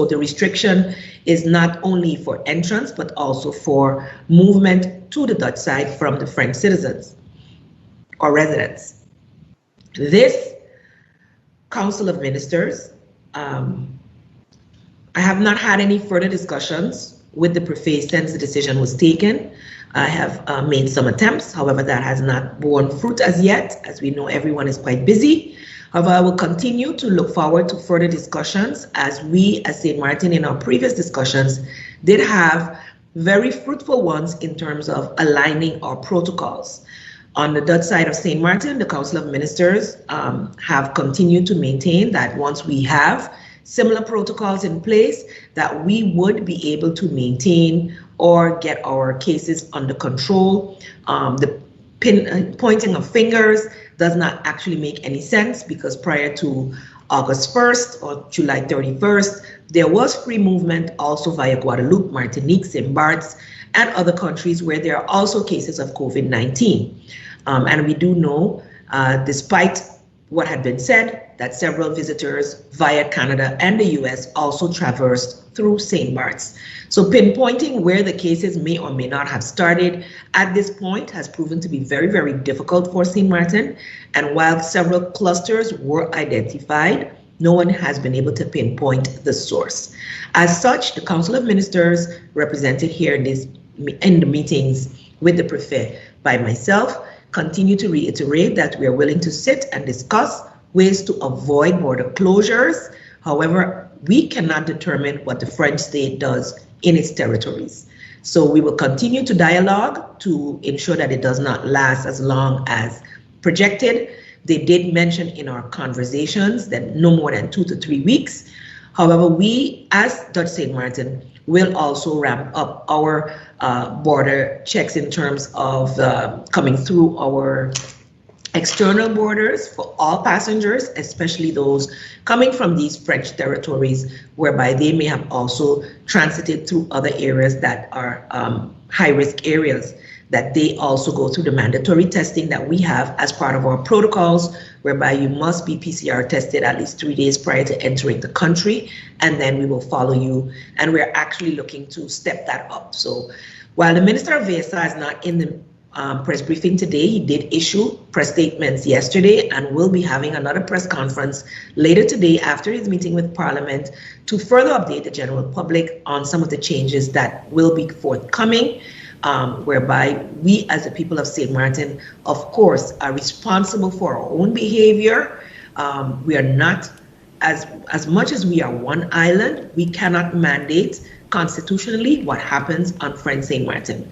So the restriction is not only for entrance, but also for movement to the Dutch side from the French citizens or residents. This Council of Ministers, I have not had any further discussions with the Prefet since the decision was taken. I have made some attempts, however, that has not borne fruit as yet. As we know, everyone is quite busy. However, I will continue to look forward to further discussions, as we as St. Maarten in our previous discussions did have very fruitful ones in terms of aligning our protocols. On the Dutch side of St. Maarten, the Council of Ministers have continued to maintain that once we have similar protocols in place, that we would be able to maintain or get our cases under control. The pointing of fingers does not actually make any sense, because prior to August 1st or July 31st, there was free movement also via Guadeloupe, Martinique, St. Barts, and other countries where there are also cases of COVID-19. And we do know, despite what had been said, that several visitors via Canada and the US also traversed through St. Barts. So pinpointing where the cases may or may not have started at this point has proven to be very, very difficult for St. Maarten. And while several clusters were identified, no one has been able to pinpoint the source. As such, the Council of Ministers represented here in the meetings with the Prefet by myself continue to reiterate that we are willing to sit and discuss ways to avoid border closures. However, we cannot determine what the French state does in its territories. So we will continue to dialogue to ensure that it does not last as long as projected. They did mention in our conversations that no more than 2 to 3 weeks. However, we as Dutch St. Maarten will also ramp up our border checks in terms of coming through our external borders for all passengers, especially those coming from these French territories, whereby they may have also transited through other areas that are high-risk areas, that they also go through the mandatory testing that we have as part of our protocols, whereby you must be PCR tested at least 3 days prior to entering the country, and then we will follow you. And we're actually looking to step that up. So while the Minister of VSA is not in the press briefing today, he did issue press statements yesterday and will be having another press conference later today after his meeting with Parliament to further update the general public on some of the changes that will be forthcoming, whereby we as the people of St. Maarten, of course, are responsible for our own behavior. We are not, as much as we are one island, we cannot mandate constitutionally what happens on French St. Maarten.